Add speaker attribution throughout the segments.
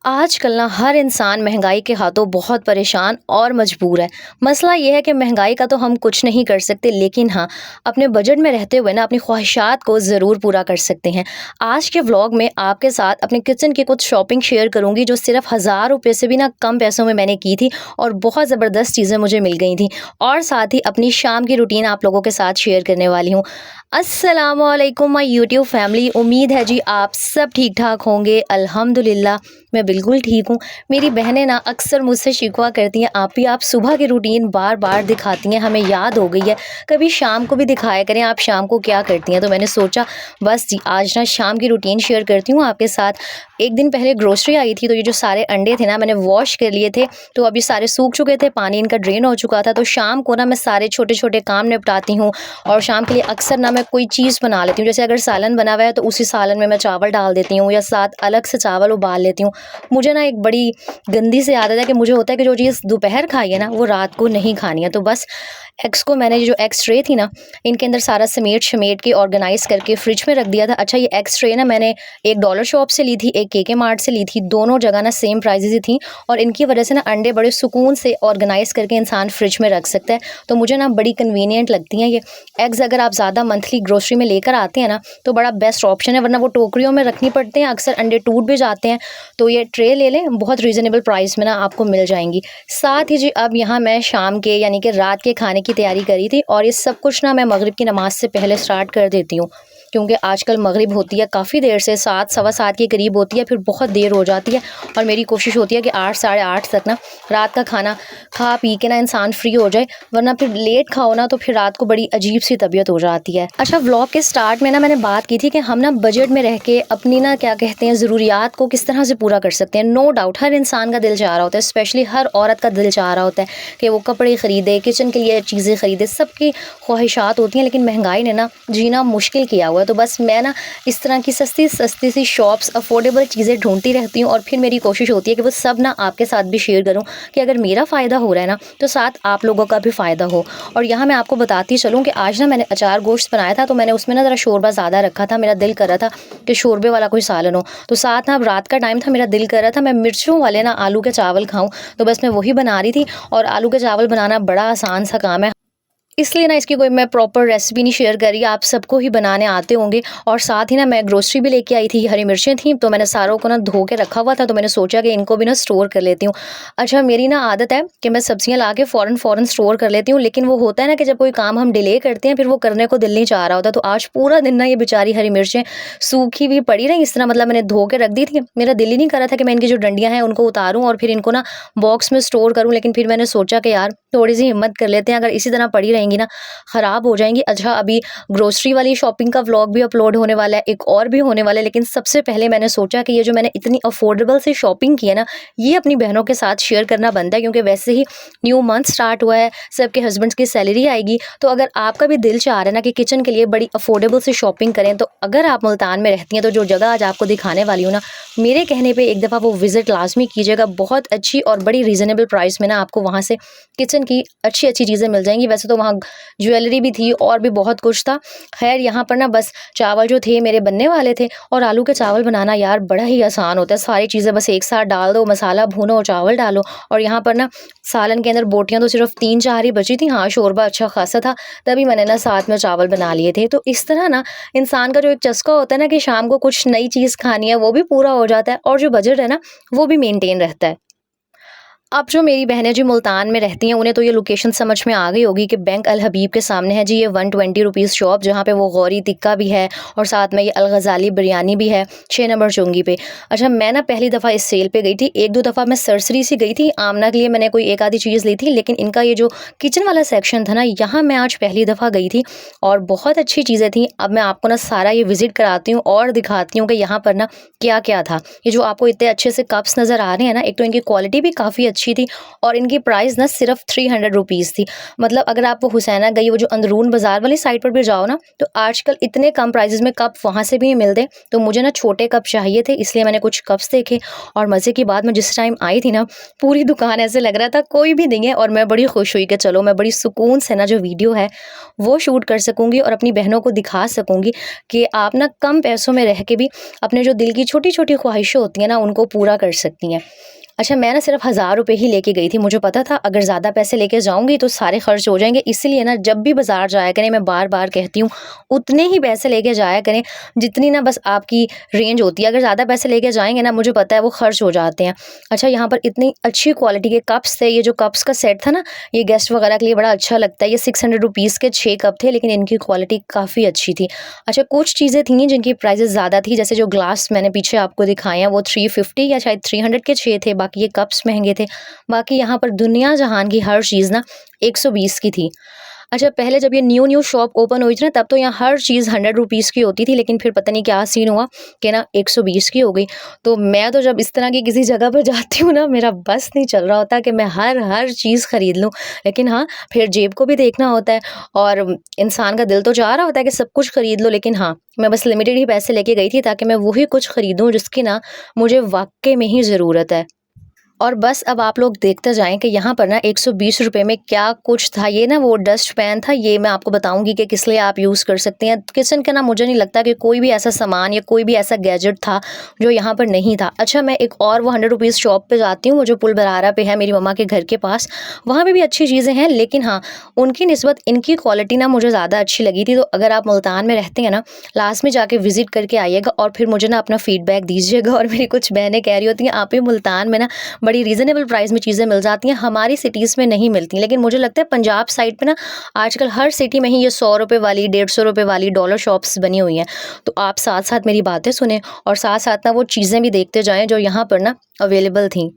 Speaker 1: आजकल ना हर इंसान महंगाई के हाथों बहुत परेशान और मजबूर है। मसला ये है कि महंगाई का तो हम कुछ नहीं कर सकते, लेकिन हाँ, अपने बजट में रहते हुए ना अपनी ख्वाहिशात को ज़रूर पूरा कर सकते हैं। आज के व्लॉग में आपके साथ अपने किचन की कुछ शॉपिंग शेयर करूँगी जो सिर्फ ₹1000 से भी ना कम पैसों में मैंने की थी और बहुत ज़बरदस्त चीज़ें मुझे मिल गई थी। और साथ ही अपनी शाम की रूटीन आप लोगों के साथ शेयर करने वाली हूँ। अस्सलामुअलैकुम माय यूट्यूब फैमिली, उम्मीद है जी आप सब ठीक ठाक होंगे। अल्हम्दुलिल्लाह मैं बिल्कुल ठीक हूँ। मेरी बहनें ना अक्सर मुझसे शिकवा करती हैं, आप सुबह की रूटीन बार-बार दिखाती हैं, हमें याद हो गई है, कभी शाम को भी दिखाया करें आप शाम को क्या करती हैं। तो मैंने सोचा बस जी आज ना शाम की रूटीन शेयर करती हूँ आपके साथ। एक दिन पहले ग्रोसरी आई थी, तो ये जो सारे अंडे थे ना मैंने वॉश कर लिए थे, तो अब ये सारे सूख चुके थे, पानी इनका ड्रेन हो चुका था। तो शाम को ना मैं सारे छोटे-छोटे काम निपटाती हूँ और शाम के लिए अक्सर ना मैं कोई चीज़ बना लेती हूँ। जैसे अगर सालन बना हुआ है तो उसी सालन में मैं चावल डाल देती हूँ या साथ अलग से चावल उबाल लेती हूँ। मुझे ना एक बड़ी गंदी सी आदत है कि मुझे होता है कि जो चीज़ दोपहर खाई है ना वो रात को नहीं खानी है। तो बस एग्स को मैंने जो एग्स ट्रे थी ना इनके अंदर सारा समेट के ऑर्गेनाइज़ करके फ्रिज में रख दिया था। अच्छा, ये एग्स ट्रे ना मैंने एक डॉलर शॉप से ली थी, एक केके मार्ट से ली थी। दोनों जगह ना सेम प्राइसेज़ ही थी और इनकी वजह से ना अंडे बड़े सुकून से ऑर्गेनाइज़ करके इंसान फ्रिज में रख सकता है। तो मुझे ना बड़ी कन्वीनियंट लगती हैं ये एग्स। अगर आप ज़्यादा मंथली ग्रोसरी में लेकर आते हैं ना तो बड़ा बेस्ट ऑप्शन है, वरना वो टोकरियों में रखनी पड़ते हैं, अक्सर अंडे टूट भी जाते हैं। तो ये ट्रे ले लें, बहुत रीज़नेबल प्राइस में ना आपको मिल जाएंगी। साथ ही जी अब यहाँ मैं शाम के यानी कि रात के खाने की तैयारी करी थी और ये सब कुछ ना मैं मगरिब की नमाज़ से पहले स्टार्ट कर देती हूँ, क्योंकि आजकल मगरिब होती है काफ़ी देर से, 7 सवा 7 के करीब होती है, फिर बहुत देर हो जाती है। और मेरी कोशिश होती है कि 8 साढ़े 8 तक ना रात का खाना खा पी के ना इंसान फ्री हो जाए, वरना फिर लेट खाओ ना तो फिर रात को बड़ी अजीब सी तबीयत हो जाती है। अच्छा, व्लॉग के स्टार्ट में ना मैंने बात की थी कि हम ना बजट में रह के अपनी ना क्या कहते हैं ज़रूरियात को किस तरह से पूरा कर सकते हैं। नो डाउट हर इंसान का दिल चाह रहा होता है, स्पेशली हर औरत का दिल चाह रहा होता है कि वो कपड़े ख़रीदे, किचन के लिए चीज़ें ख़रीदे, सबकी ख्वाहिशात होती हैं। लेकिन महंगाई ने ना जीना मुश्किल किया हुआ है। तो बस मैं ना इस तरह की सस्ती सस्ती सी शॉप्स, अफोर्डेबल चीज़ें ढूंढती रहती हूँ और फिर मेरी कोशिश होती है कि वो सब ना आपके साथ भी शेयर करूँ कि अगर मेरा फ़ायदा हो रहा है ना तो साथ आप लोगों का भी फ़ायदा हो। और यहाँ मैं आपको बताती चलूँ कि आज ना मैंने अचार गोश्त बनाया था, तो मैंने उसमें ना ज़रा शोरबा ज़्यादा रखा था। मेरा दिल कर रहा था कि शोरबे वाला कोई सालन हो, तो साथ ना अब रात का टाइम था, मेरा दिल कर रहा था मैं मिर्चों वाले ना आलू के चावल खाऊं। तो बस मैं वही बना रही थी और आलू के चावल बनाना बड़ा आसान सा काम है, इसलिए ना इसकी कोई मैं प्रॉपर रेसिपी नहीं शेयर कर रही, आप सबको ही बनाने आते होंगे। और साथ ही ना मैं ग्रोसरी भी लेके आई थी, हरी मिर्चें थी, तो मैंने सारों को ना धो के रखा हुआ था, तो मैंने सोचा कि इनको भी ना स्टोर कर लेती हूँ। अच्छा, मेरी ना आदत है कि मैं सब्जियां ला के फ़ौरन स्टोर कर लेती हूँ, लेकिन वो होता है ना कि जब कोई काम हम डिले करते हैं फिर वो करने को दिल नहीं चाह रहा होता। तो आज पूरा दिन ना ये बेचारी हरी मिर्चें सूखी हुई पड़ी रही इस तरह, मतलब मैंने धो के रख दी थी। मेरा दिल ही नहीं कर रहा था कि मैं इनकी जो डंडियाँ हैं उनको उतारूँ और फिर इनको ना बॉक्स में स्टोर करूँ, लेकिन फिर मैंने सोचा कि यार थोड़ी सी हिम्मत कर लेते हैं, अगर इसी तरह पड़ी रहेंगी ना ख़राब हो जाएँगी। अच्छा, अभी ग्रोसरी वाली शॉपिंग का व्लॉग भी अपलोड होने वाला है, एक और भी होने वाला है, लेकिन सबसे पहले मैंने सोचा कि ये जो मैंने इतनी अफोर्डेबल से शॉपिंग की है ना, ये अपनी बहनों के साथ शेयर करना बनता है, क्योंकि वैसे ही न्यू मंथ स्टार्ट हुआ है, सबके हस्बैंड्स की सैलरी आएगी। तो अगर आपका भी दिल चाह रहा है ना कि किचन के लिए बड़ी अफोर्डेबल से शॉपिंग करें, तो अगर आप मुल्तान में रहती हैं तो जो जगह आज आपको दिखाने वाली हूँ ना, मेरे कहने पर एक दफ़ा वो विज़िट लाजमी कीजिएगा। बहुत अच्छी और बड़ी रीज़नेबल प्राइस में ना आपको वहाँ से किचन की अच्छी अच्छी चीज़ें मिल जाएंगी। वैसे तो वहाँ ज्वेलरी भी थी और भी बहुत कुछ था। खैर यहाँ पर ना बस चावल जो थे मेरे बनने वाले थे, और आलू के चावल बनाना यार बड़ा ही आसान होता है। सारी चीज़ें बस एक साथ डाल दो, मसाला भूनो, चावल डालो। और यहाँ पर ना सालन के अंदर बोटियाँ तो सिर्फ 3-4 ही बची थी। हाँ, शोरबा अच्छा खासा था, तभी मैंने ना साथ में चावल बना लिए थे। तो इस तरह ना इंसान का जो एक चस्का होता है ना कि शाम को कुछ नई चीज़ खानी है, वो भी पूरा हो जाता है और जो बजट है ना वो भी मेंटेन रहता है। अब जो मेरी बहनें जी मुल्तान में रहती हैं, उन्हें तो ये लोकेशन समझ में आ गई होगी कि बैंक अल हबीब के सामने है जी ये 120 रुपीज़ शॉप, जहाँ पे वो गौरी टिक्का भी है और साथ में ये अल गज़ाली बिरयानी भी है, 6 नंबर चुंगी पे। अच्छा, मैं ना पहली दफ़ा इस सेल पे गई थी, 1-2 दफ़ा मैं सरसरी सी गई थी, आमना के लिए मैंने कोई एक आधी चीज़ ली थी, लेकिन इनका ये जो किचन वाला सेक्शन था ना, यहाँ मैं आज पहली दफ़ा गई थी और बहुत अच्छी चीज़ें थी। अब मैं आपको ना सारा ये विज़िट कराती हूँ और दिखाती हूँ कि यहाँ पर ना क्या-क्या था। ये जो आपको इतने अच्छे से कप्स नज़र आ रहे हैं ना, एक तो इनकी क्वालिटी भी काफ़ी अच्छी अच्छी थी और इनकी प्राइस ना सिर्फ 300 रुपीज़ थी। मतलब अगर आप वो हुसैना गई, वो जो अंदरून बाज़ार वाली साइड पर भी जाओ ना, तो आजकल इतने कम प्राइसेस में कप वहाँ से भी मिलते। तो मुझे ना छोटे कप चाहिए थे, इसलिए मैंने कुछ कप्स देखे और मज़े की बात, मैं जिस टाइम आई थी ना, पूरी दुकान ऐसे लग रहा था कोई भी नहीं है और मैं बड़ी खुश हुई कि चलो मैं बड़ी सुकून से ना जो वीडियो है वो शूट कर सकूँगी और अपनी बहनों को दिखा सकूँगी कि आप ना कम पैसों में रह के भी अपने जो दिल की छोटी-छोटी ख्वाहिशें होती हैं ना, उनको पूरा कर सकती हैं। अच्छा, मैं ना सिर्फ़ 1000 रुपए ही लेके गई थी। मुझे पता था अगर ज़्यादा पैसे लेके जाऊँगी तो सारे खर्च हो जाएँगे, इसीलिए ना जब भी बाज़ार जाया करें, मैं बार-बार कहती हूँ, उतने ही पैसे लेके जाया करें जितनी ना बस आपकी रेंज होती है। अगर ज़्यादा पैसे लेके जाएँगे ना, मुझे पता है वो खर्च हो जाते हैं। अच्छा, यहाँ पर इतनी अच्छी क्वालिटी के कप्स थे। ये जो कप्स का सेट था ना, ये गेस्ट वगैरह के लिए बड़ा अच्छा लगता है। ये 600 रुपीज़ के 6 कप थे, लेकिन इनकी क्वालिटी काफ़ी अच्छी थी। अच्छा, कुछ चीज़ें थी जिनकी प्राइसेज़ ज़्यादा थी, जैसे जो ग्लास मैंने पीछे आपको दिखाए हैं वो 350 या शायद 300 के 6 थे, बाकी ये कप्स महँगे थे। बाकी यहाँ पर दुनिया जहान की हर चीज़ ना 120 की थी। अच्छा, पहले जब ये न्यू शॉप ओपन हुई थी ना, तब तो यहाँ हर चीज़ 100 रुपीज़ की होती थी, लेकिन फिर पता नहीं क्या सीन हुआ कि ना 120 की हो गई। तो मैं तो जब इस तरह की किसी जगह पर जाती हूँ ना, मेरा बस नहीं चल रहा होता कि मैं हर चीज़ खरीद लूँ। लेकिन हाँ, फिर जेब को भी देखना होता है और इंसान का दिल तो चाह रहा होता है कि सब कुछ खरीद लो, लेकिन हाँ, मैं बस लिमिटेड ही पैसे लेके गई थी ताकि मैं वही कुछ खरीदूँ जिसकी ना मुझे वाक़ई में ही ज़रूरत है। और बस अब आप लोग देखते जाएँ कि यहाँ पर ना 120 रुपए में क्या कुछ था। ये ना वो डस्ट पैन था, ये मैं आपको बताऊँगी कि किस लिए आप यूज़ कर सकते हैं। किचन का ना मुझे नहीं लगता कि कोई भी ऐसा सामान या कोई भी ऐसा गैजेट था जो यहाँ पर नहीं था। अच्छा, मैं एक और वो 100 रुपीज़ शॉप पे जाती हूँ, वो जो पुल बरारा पे है मेरी मम्मा के घर के पास। वहाँ पे भी अच्छी चीज़ें हैं, लेकिन हाँ, उनकी निस्बत इनकी क्वालिटी ना मुझे ज़्यादा अच्छी लगी थी। तो अगर आप मुल्तान में रहते हैं ना, लास्ट में जाके विज़िट करके आइएगा और फिर मुझे ना अपना फीडबैक दीजिएगा। और मेरी कुछ बहनें कह रही होती हैं, आप ही मुल्तान में ना बड़ी रीज़नेबल प्राइस में चीज़ें मिल जाती हैं, हमारी सिटीज़ में नहीं मिलती। लेकिन मुझे लगता है पंजाब साइड पे ना आजकल हर सिटी में ही ये 100 रुपए वाली, 150 रुपए वाली डॉलर शॉप्स बनी हुई हैं। तो आप साथ-साथ मेरी बातें सुनें और साथ-साथ ना वो चीज़ें भी देखते जाएँ जो यहाँ पर ना अवेलेबल थीं।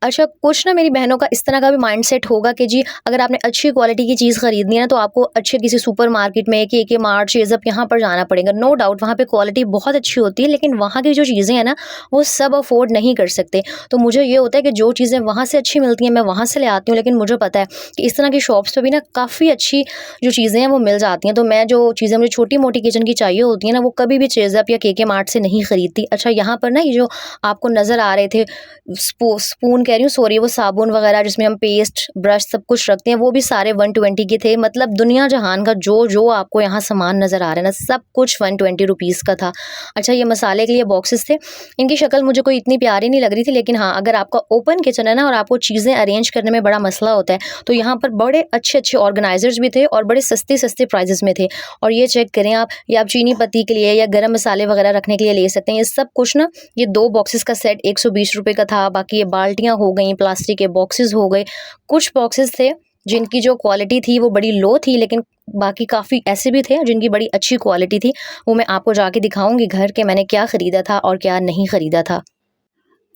Speaker 1: अच्छा, कुछ ना मेरी बहनों का इस तरह का भी माइंडसेट होगा कि जी अगर आपने अच्छी क्वालिटी की चीज़ खरीदनी है ना, तो आपको अच्छे किसी सुपरमार्केट में, के मार्ट, शेज़अप यहाँ पर जाना पड़ेगा। नो डाउट वहाँ पे क्वालिटी बहुत अच्छी होती है, लेकिन वहाँ की जो चीज़ें हैं ना, वो सब अफ़ोर्ड नहीं कर सकते। तो मुझे ये होता है कि जो चीज़ें वहाँ से अच्छी मिलती हैं, मैं वहाँ से ले आती हूँ। लेकिन मुझे पता है कि इस तरह की शॉप्स पे भी ना काफ़ी अच्छी जो चीज़ें हैं वो मिल जाती हैं। तो मैं जो चीज़ें मुझे छोटी-मोटी किचन की चाहिए होती हैं ना, वो कभी भी शेज़अप या के मार्ट से नहीं खरीदती। अच्छा, यहाँ पर ना ये जो आपको नज़र आ रहे थे स्पून कह रही हूँ, सॉरी, वो साबुन वगैरह जिसमें हम पेस्ट, ब्रश सब कुछ रखते हैं, वो भी सारे 120 के थे। मतलब दुनिया जहान का जो आपको यहाँ सामान नज़र आ रहा है ना, सब कुछ 120 रुपीज़ का था। अच्छा, ये मसाले के लिए बॉक्सेस थे। इनकी शक्ल मुझे कोई इतनी प्यारी नहीं लग रही थी, लेकिन हाँ, अगर आपका ओपन किचन है ना और आपको चीज़ें अरेंज करने में बड़ा मसला होता है, तो यहाँ पर बड़े अच्छे-अच्छे ऑर्गेनाइज़र्स भी थे और बड़े सस्ते-सस्ते प्राइसेज़ में थे। और ये चेक करें आप, ये आप चीनी पत्ती के लिए या गरम मसाले वगैरह रखने के लिए ले सकते हैं। ये सब कुछ ना, ये 2 बॉक्सेस का सेट 120 रुपए का था। बाकी ये बाल्टियाँ हो गईं, प्लास्टिक के बॉक्सेस हो गए। कुछ बॉक्सेस थे जिनकी जो क्वालिटी थी वो बड़ी लो थी, लेकिन बाकी काफ़ी ऐसे भी थे जिनकी बड़ी अच्छी क्वालिटी थी। वो मैं आपको जाके दिखाऊँगी घर के मैंने क्या खरीदा था और क्या नहीं खरीदा था।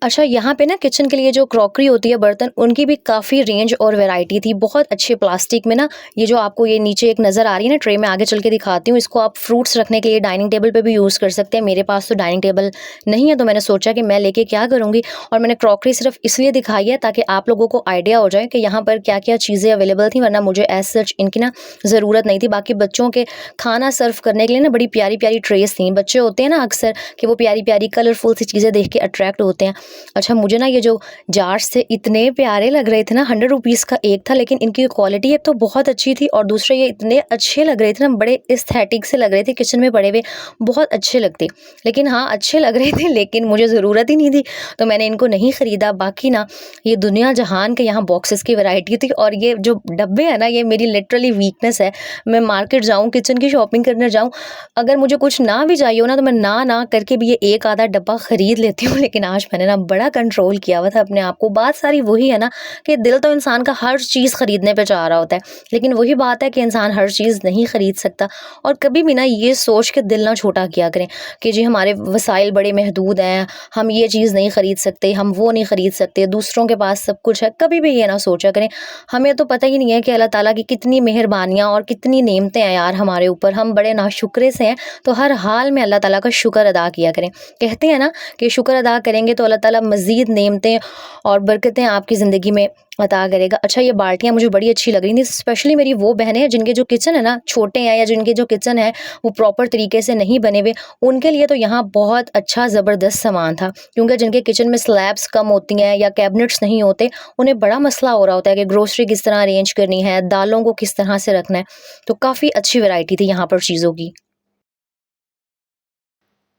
Speaker 1: अच्छा, यहाँ पे ना किचन के लिए जो क्रॉकरी होती है, बर्तन, उनकी भी काफ़ी रेंज और वैरायटी थी। बहुत अच्छे प्लास्टिक में ना, ये जो आपको ये नीचे एक नज़र आ रही है ना ट्रे, में आगे चल के दिखाती हूँ। इसको आप फ्रूट्स रखने के लिए डाइनिंग टेबल पे भी यूज़ कर सकते हैं। मेरे पास तो डाइनिंग टेबल नहीं है, तो मैंने सोचा कि मैं लेके क्या करूँगी, और मैंने क्रॉकरी सिर्फ इसलिए दिखाई है ताकि आप लोगों को आइडिया हो जाए कि यहाँ पर क्या-क्या चीज़ें अवेलेबल थी, वरना मुझे एज़ सच इनकी ना ज़रूरत नहीं थी। बाकी बच्चों के खाना सर्व करने के लिए ना बड़ी प्यारी-प्यारी ट्रेस थी। बच्चे होते हैं ना अक्सर कि वो प्यारी-प्यारी कलरफुल सी चीज़ें देख के अट्रैक्ट होते हैं। अच्छा, मुझे ना ये जो जार्स थे इतने प्यारे लग रहे थे ना, 100 रुपीज़ का एक था, लेकिन इनकी क्वालिटी एक तो बहुत अच्छी थी और दूसरे ये इतने अच्छे लग रहे थे ना, बड़े एस्थेटिक से लग रहे थे, किचन में पड़े हुए बहुत अच्छे लगते। लेकिन हाँ, अच्छे लग रहे थे, लेकिन मुझे ज़रूरत ही नहीं थी, तो मैंने इनको नहीं ख़रीदा। बाकी ना ये दुनिया जहान के यहाँ बॉक्सेस की वैरायटी थी, और ये जो डब्बे हैं ना, ये मेरी लिटरली वीकनेस है। मैं मार्केट जाऊँ, किचन की शॉपिंग करने जाऊँ, अगर मुझे कुछ ना भी चाहिए हो ना, तो मैं ना करके भी ये एक आधा डब्बा ख़रीद लेती हूँ। लेकिन आज मैंने ना बड़ा कंट्रोल किया हुआ था अपने आप को। बात सारी वही है ना कि दिल तो इंसान का हर चीज़ खरीदने पे चाह रहा होता है, लेकिन वही बात है कि इंसान हर चीज़ नहीं खरीद सकता। और कभी भी ना ये सोच के दिल ना छोटा किया करें कि जी हमारे वसाइल बड़े महदूद हैं, हम ये चीज़ नहीं खरीद सकते, हम वो नहीं खरीद सकते, दूसरों के पास सब कुछ है। कभी भी ये ना सोचा करें। हमें तो पता ही नहीं है कि अल्लाह ताला की कितनी मेहरबानियाँ और कितनी नेमतें हैं यार हमारे ऊपर, हम बड़े नाशुक्रे से हैं। तो हर हाल में अल्लाह ताला का शुक्र अदा किया करें। कहते हैं ना कि शुक्र अदा करेंगे तो अल्लाह ताला ताला मज़ीद नेमतें और बरकतें आपकी ज़िंदगी में अता करेगा। अच्छा, ये बाल्टियाँ मुझे बड़ी अच्छी लग रही थी, स्पेशली मेरी वो बहनें हैं जिनके जो किचन है ना छोटे हैं, या जिनके जो किचन है वो प्रॉपर तरीके से नहीं बने हुए, उनके लिए तो यहाँ बहुत अच्छा ज़बरदस्त सामान था। क्योंकि जिनके किचन में स्लैब्स कम होती हैं या कैबिनेट्स नहीं होते, उन्हें बड़ा मसला हो रहा होता है कि ग्रोसरी किस तरह अरेंज करनी है, दालों को किस तरह से रखना है। तो काफ़ी अच्छी वैरायटी थी यहाँ पर चीज़ों की।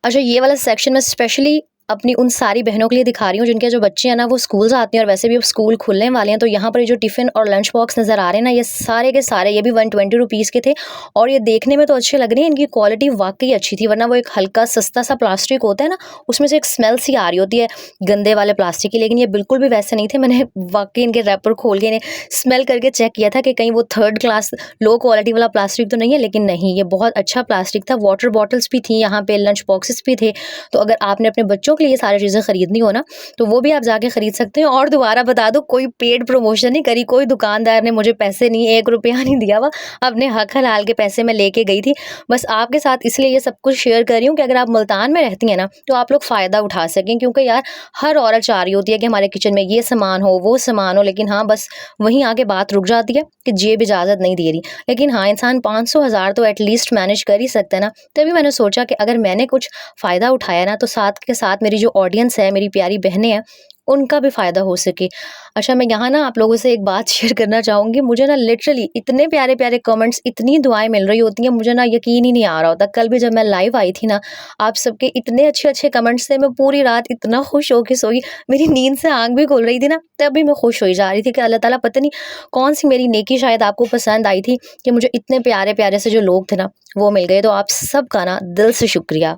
Speaker 1: अच्छा, ये वाला सेक्शन मैं स्पेशली अपनी उन सारी बहनों के लिए दिखा रही हूँ जिनके जो बच्चे हैं ना वो स्कूल जाते हैं, और वैसे भी अब स्कूल खुलने वाले हैं। तो यहाँ पर ये जो टिफ़िन और लंच बॉक्स नज़र आ रहे हैं ना, ये सारे के सारे ये भी 120 रुपीज़ के थे, और ये देखने में तो अच्छे लग रहे हैं, इनकी क्वालिटी वाक़ई अच्छी थी। वरना वो एक हल्का सस्ता सा प्लास्टिक होता है ना, उसमें से एक स्मेल सी आ रही होती है गंदे वाले प्लास्टिक की, लेकिन ये बिल्कुल भी वैसे नहीं थे। मैंने वाक़ई इनके रैपर खोल के इन्हें स्मेल करके चेक किया था कि कहीं वो थर्ड क्लास लो क्वालिटी वाला प्लास्टिक तो नहीं है, लेकिन नहीं, ये बहुत अच्छा प्लास्टिक था। वाटर बॉटल्स भी थी यहाँ पे, लंच बॉक्सेस भी थे। तो अगर आपने अपने बच्चों के लिए ये सारी चीज़ें खरीदनी हो ना, तो वो भी आप जाके खरीद सकते हैं। और दोबारा बता दूँ, कोई पेड प्रमोशन नहीं करी, कोई दुकानदार ने मुझे पैसे नहीं, 1 रुपया नहीं दिया हुआ, अपने हक हलाल के पैसे मैं लेके गई थी। बस आपके साथ इसलिए ये सब कुछ शेयर कर रही हूँ कि अगर आप मुल्तान में रहती हैं ना, तो आप लोग फ़ायदा उठा सकें, क्योंकि यार हर औरत चाह रही होती है कि हमारे किचन में ये सामान हो, वो सामान हो, लेकिन हाँ, बस वहीं आके बात रुक जाती है कि जेब इजाज़त नहीं दे रही। लेकिन हाँ, इंसान 500 हज़ार तो एटलीस्ट मैनेज कर ही सकता है ना। तभी मैंने सोचा कि अगर मैंने कुछ फ़ायदा उठाया ना, तो साथ के साथ मेरी जो ऑडियंस है, मेरी प्यारी बहनें हैं, उनका भी फ़ायदा हो सके। अच्छा, मैं यहाँ ना आप लोगों से एक बात शेयर करना चाहूँगी। मुझे ना लिटरली इतने प्यारे-प्यारे कमेंट्स, इतनी दुआएँ मिल रही होती हैं, मुझे ना यकीन ही नहीं आ रहा होता। कल भी जब मैं लाइव आई थी ना, आप सबके इतने अच्छे-अच्छे कमेंट्स थे, मैं पूरी रात इतना खुश होके सोई। मेरी नींद से आँख भी खुल रही थी ना, तब भी मैं खुश होई जा रही थी कि अल्लाह ताला पता नहीं कौन-सी मेरी नेकी शायद आपको पसंद आई थी कि मुझे इतने प्यारे-प्यारे से जो लोग थे ना, वो मिल गए। तो आप सबका ना दिल से शुक्रिया।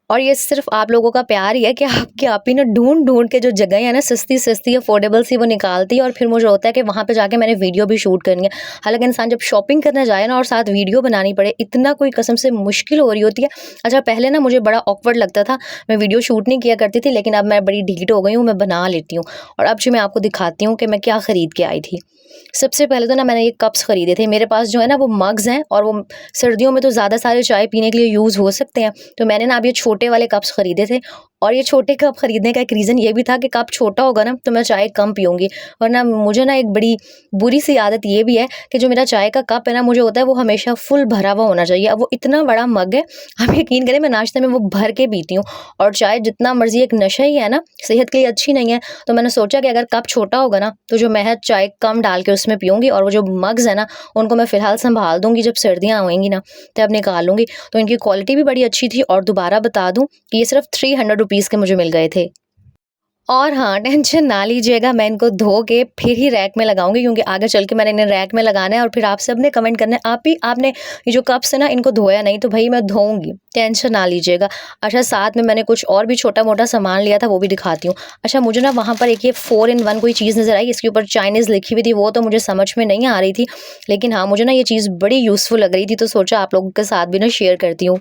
Speaker 1: और ये सिर्फ़ आप लोगों का प्यार ही है कि आपकी आप ही ना ढूँढ-ढूँढ के जो जगहें हैं ना सस्ती-सस्ती अफ़ोर्डेबल सी वो निकालती है, और फिर मुझे होता है कि वहाँ पे जाके मैंने वीडियो भी शूट करनी है। हालाँकि इंसान जब शॉपिंग करने जाए ना और साथ वीडियो बनानी पड़े, इतना कोई कसम से मुश्किल हो रही होती है। अच्छा, पहले ना मुझे बड़ा ऑकवर्ड लगता था, मैं वीडियो शूट नहीं किया करती थी, लेकिन अब मैं बड़ी ढीठ हो गई हूँ, मैं बना लेती हूँ। और अब जो मैं आपको दिखाती हूँ कि मैं क्या खरीद के आई थी। सबसे पहले तो ना मैंने ये कप्स खरीदे थे। मेरे पास जो है ना वो मग्स हैं, और वो सर्दियों में तो ज़्यादा सारे चाय पीने के लिए यूज़ हो सकते हैं। तो मैंने ना अब ये छोटे वाले कप्स खरीदे थे, और ये छोटे कप खरीदने का एक रीज़न ये भी था कि कप छोटा होगा ना तो मैं चाय कम पीऊँगी। वरना मुझे ना एक बड़ी बुरी-सी आदत ये भी है कि जो मेरा चाय का कप है ना, मुझे होता है वो हमेशा फुल भरा हुआ होना चाहिए। अब वो इतना बड़ा मग है, आप यकीन करें मैं नाश्ते में वो भर के पीती हूँ। और चाय जितना मर्ज़ी एक नशा ही है ना, सेहत के लिए अच्छी नहीं है। तो मैंने सोचा कि अगर कप छोटा होगा ना, तो जो महज़ चाय कम डाल के उसमें पीऊँगी, और वो जो मग्स है ना, उनको मैं फ़िलहाल सँभाल दूँगी, जब सर्दियाँ होएँगी ना तब निकाल लूँगी। तो इनकी क्वालिटी भी बड़ी अच्छी थी, और दोबारा बता दूँ कि ये सिर्फ़ 300 रुपीज़ के मुझे मिल गए थे। और हाँ, टेंशन ना लीजिएगा, मैं इनको धो के फिर ही रैक में लगाऊँगी, क्योंकि आगे चल के मैंने इन्हें रैक में लगाना है, और फिर आप सबने कमेंट करना है, "आप ही आपने ये जो कप्स है ना इनको धोया नहीं?" तो भई मैं धोऊँगी, टेंशन ना लीजिएगा। अच्छा, साथ में मैंने कुछ और भी छोटा-मोटा सामान लिया था, वो भी दिखाती हूँ। अच्छा, मुझे ना वहाँ पर एक ये 4 इन 1 कोई चीज़ नज़र आई, इसके ऊपर चाइनीज़ लिखी हुई थी, वो तो मुझे समझ में नहीं आ रही थी। लेकिन हाँ, मुझे ना ये चीज़ बड़ी यूज़फुल लग रही थी, तो सोचा आप लोगों के साथ भी ना शेयर करती हूँ।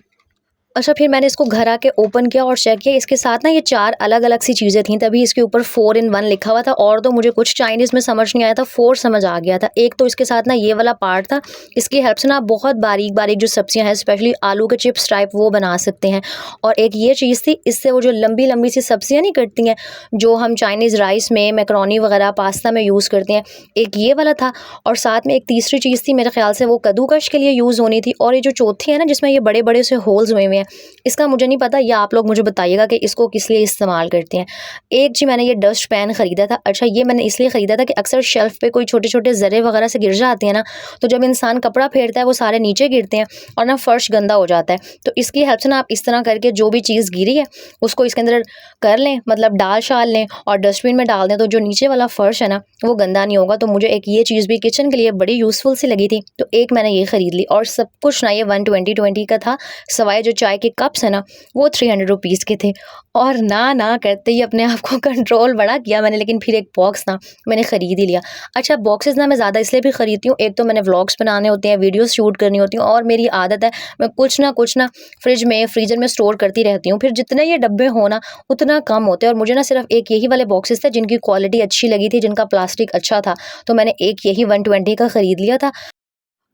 Speaker 1: अच्छा, फिर मैंने इसको घर आके ओपन किया और चेक किया, इसके साथ ना ये 4 अलग-अलग सी चीज़ें थीं, तभी इसके ऊपर 4 इन 1 लिखा हुआ था, और तो मुझे कुछ चाइनीज़ में समझ नहीं आया था, 4 समझ आ गया था। एक तो इसके साथ ना ये वाला पार्ट था, इसकी हेल्प से ना आप बहुत बारीक-बारीक जो सब्जियाँ हैं, स्पेशली आलू के चिप्स टाइप, वो बना सकते हैं। और एक ये चीज़ थी, इससे वो जो लंबी-लंबी सी सब्जियाँ नहीं कटती हैं, जो हम चाइनीज़ राइस में, मैकरोनी वगैरह, पास्ता में यूज़ करते हैं, एक ये वाला था। और साथ में एक तीसरी चीज़ थी, मेरे ख़्याल से वो कद्दूकश के लिए यूज़ होनी थी, और ये जो चौथी है ना, जिसमें ये बड़े-बड़े से होल्स हुए हुए हैं, इसका मुझे नहीं पता, या आप लोग मुझे बताइएगा कि इसको किस लिए इस्तेमाल करते हैं। एक जी मैंने ये डस्ट पैन ख़रीदा था। अच्छा, ये मैंने इसलिए ख़रीदा था कि अक्सर शेल्फ़ पे कोई छोटे-छोटे ज़रे वगैरह से गिर जाते हैं ना, तो जब इंसान कपड़ा फेरता है वो सारे नीचे गिरते हैं, और ना फ़र्श गंदा हो जाता है। तो इसकी हेल्प से ना आप इस तरह करके जो भी चीज़ गिरी है उसको इसके अंदर कर लें, मतलब डाल-शाल लें और डस्टबिन में डाल दें, तो जो नीचे वाला फ़र्श है ना वो गंदा नहीं होगा। तो मुझे एक ये चीज़ भी किचन के लिए बड़ी यूज़फुल सी लगी थी, तो एक मैंने ये ख़रीद ली। और सब कुछ ना ये 120-20 का था, सिवाय जो चाय के कप्स हैं ना वो 300 रुपीज़ के थे। और ना करते ही अपने आप को कंट्रोल बड़ा किया मैंने, लेकिन फिर एक बॉक्स ना मैंने ख़रीद ही लिया। अच्छा, बॉक्सेस ना मैं ज़्यादा इसलिए भी ख़रीदती हूँ, एक तो मैंने व्लॉग्स बनाने होते हैं, वीडियोज़ शूट करनी होती हैं, और मेरी आदत है मैं कुछ ना फ्रिज में, फ्रीज़र में स्टोर करती रहती हूँ। फिर जितने ये डब्बे हो ना उतना कम होते हैं, और मुझे ना सिर्फ़ एक यही वाले बॉक्सेस थे जिनकी क्वालिटी अच्छी लगी थी, जिनका प्लास्टिक अच्छा था, तो मैंने एक यही 120 का ख़रीद लिया था।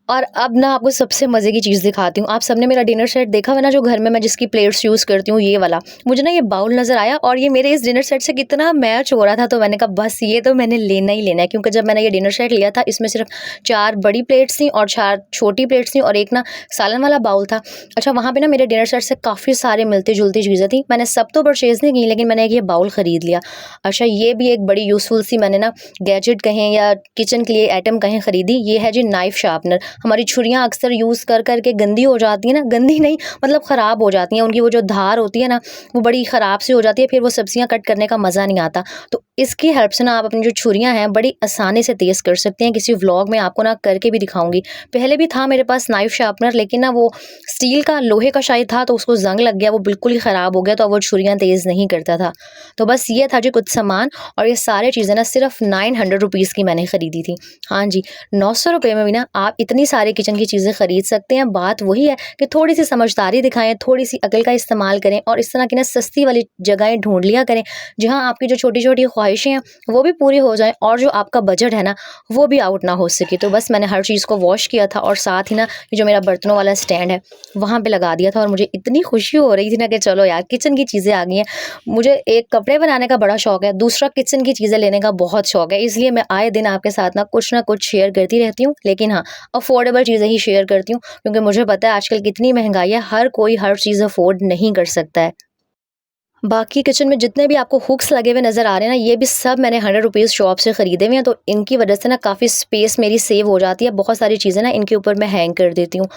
Speaker 1: और अब ना आपको सबसे मज़े की चीज़ दिखाती हूँ। आप सबने मेरा डिनर सेट देखा हुआ है ना, जो घर में मैं जिसकी प्लेट्स यूज़ करती हूँ, ये वाला। मुझे ना ये बाउल नज़र आया और ये मेरे इस डिनर सेट से कितना मैच हो रहा था, तो मैंने कहा बस ये तो मैंने लेना ही लेना है, क्योंकि जब मैंने ये डिनर सेट लिया था, इसमें सिर्फ़ 4 बड़ी प्लेट्स थी और 4 छोटी प्लेट्स थी और एक ना सालन वाला बाउल था। अच्छा, वहाँ पे ना मेरे डिनर सेट से काफ़ी सारे मिलती-जुलती चीज़ें थी। मैंने सब तो परचेज़ नहीं की, लेकिन मैंने एक ये बाउल ख़रीद लिया। अच्छा, ये भी एक बड़ी यूज़फुल सी मैंने ना गैजेट कहें या किचन के लिए आइटम कहें ख़रीदी। ये है जी नाइफ़ शार्पनर। हमारी छुरियाँ अक्सर यूज़ कर के गंदी हो जाती हैं ना, गंदी नहीं मतलब ख़राब हो जाती हैं, उनकी वो जो धार होती है ना, वो बड़ी ख़राब सी हो जाती है, फिर वो सब्ज़ियाँ कट करने का मज़ा नहीं आता। तो इसकी हेल्प से ना आप अपनी जो छुरियाँ हैं बड़ी आसानी से तेज़ कर सकते हैं। किसी व्लॉग में आपको ना करके भी दिखाऊँगी। पहले भी था मेरे पास नाइफ़ शार्पनर, लेकिन ना वो स्टील का, लोहे का शायद था, तो उसको ज़ंग लग गया, वो बिल्कुल ही ख़राब हो गया, तो अब वो छुरियाँ तेज़ नहीं करता था। तो बस ये था जी कुछ सामान, और ये सारी चीज़ें ना सिर्फ़ 900 रुपीज़ की मैंने खरीदी थी। हाँ जी, 900 रुपए में भी ना आप इतनी सारी किचन की चीज़ें खरीद सकते हैं। बात वही है कि थोड़ी-सी समझदारी दिखाएँ, थोड़ी-सी अकल का इस्तेमाल करें और इस तरह की ना सस्ती वाली जगहें ढूँढ लिया करें, जहाँ आपकी जो छोटी-छोटी ख्वाहिशें हैं, वो भी पूरी हो जाएँ और जो आपका बजट है ना, वो भी आउट ना हो सके। तो बस मैंने हर चीज़ को वॉश किया था और साथ ही ना ये जो मेरा बर्तनों वाला स्टैंड है, वहाँ पे लगा दिया था, और मुझे इतनी खुशी हो रही थी ना कि चलो यार, किचन की चीज़ें आ गई हैं। मुझे एक कपड़े बनाने का बड़ा शौक है, दूसरा किचन की चीज़ें लेने का बहुत शौक है, इसलिए मैं आए दिन आपके साथ ना कुछ शेयर करती रहती हूँ। लेकिन हाँ, अफ़ोर्डेबल चीज़ें ही शेयर करती हूँ, क्योंकि मुझे पता है आजकल कितनी महँगाई है, हर कोई हर चीज़ अफ़ोर्ड नहीं कर सकता है। बाकी किचन में जितने भी आपको हुक्स लगे हुए नज़र आ रहे हैं ना, ये भी सब मैंने 100 रुपीज़ शॉप से ख़रीदे हुए हैं, तो इनकी वजह से ना काफ़ी स्पेस मेरी सेव हो जाती है। बहुत सारी चीज़ें ना इनके ऊपर मैं हैंग कर देती हूँ।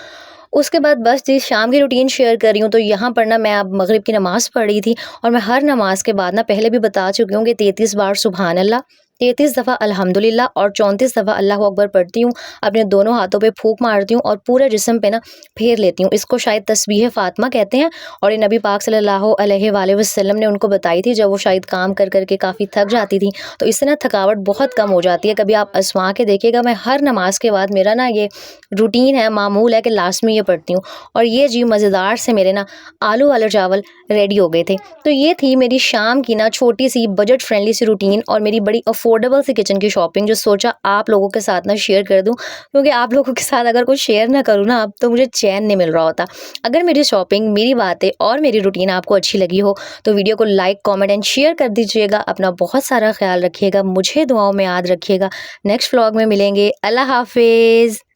Speaker 1: उसके बाद बस जी शाम की रूटीन शेयर कर रही हूँ, तो यहाँ पर ना मैं अब मग़रिब की नमाज़ पढ़ रही थी, और मैं हर नमाज़ के बाद ना, पहले भी बता चुकी हूँ कि 33 बार सुबहान अल्लाह, 33 दफ़ा अल्हम्दुलिल्लाह और 34 दफ़ा अल्लाहू अकबर पढ़ती हूँ। अपने दोनों हाथों पे फूँक मारती हूँ और पूरे जिस्म पे ना फेर लेती हूँ। इसको शायद तस्बीह फ़ातिमा कहते हैं, और ये नबी पाक सल्लल्लाहु अलैहि वसल्लम ने उनको बताई थी, जब वो शायद काम कर के काफ़ी थक जाती थी। तो इससे ना थकावट बहुत कम हो जाती है। कभी आप आज़मा के देखिएगा, मैं हर नमाज़ के बाद मेरा ना ये रूटीन है, मामूल है कि लास्ट में ये पढ़ती हूँ। और ये जी मज़ेदार से मेरे ना आलू वाले चावल रेडी हो गए थे। तो ये थी मेरी शाम की ना छोटी-सी बजट फ्रेंडली सी रूटीन, और मेरी बड़ी अफ़ोर्डेबल सी किचन की शॉपिंग, जो सोचा आप लोगों के साथ ना शेयर कर दूँ, क्योंकि आप लोगों के साथ अगर कुछ शेयर ना करूँ ना अब, तो मुझे चैन नहीं मिल रहा होता। अगर मेरी शॉपिंग, मेरी बातें और मेरी रूटीन आपको अच्छी लगी हो, तो वीडियो को लाइक, कमेंट एंड शेयर कर दीजिएगा। अपना बहुत सारा ख़्याल रखिएगा, मुझे दुआओं में याद रखिएगा। नेक्स्ट व्लॉग में मिलेंगे। अल्लाह हाफ़िज़।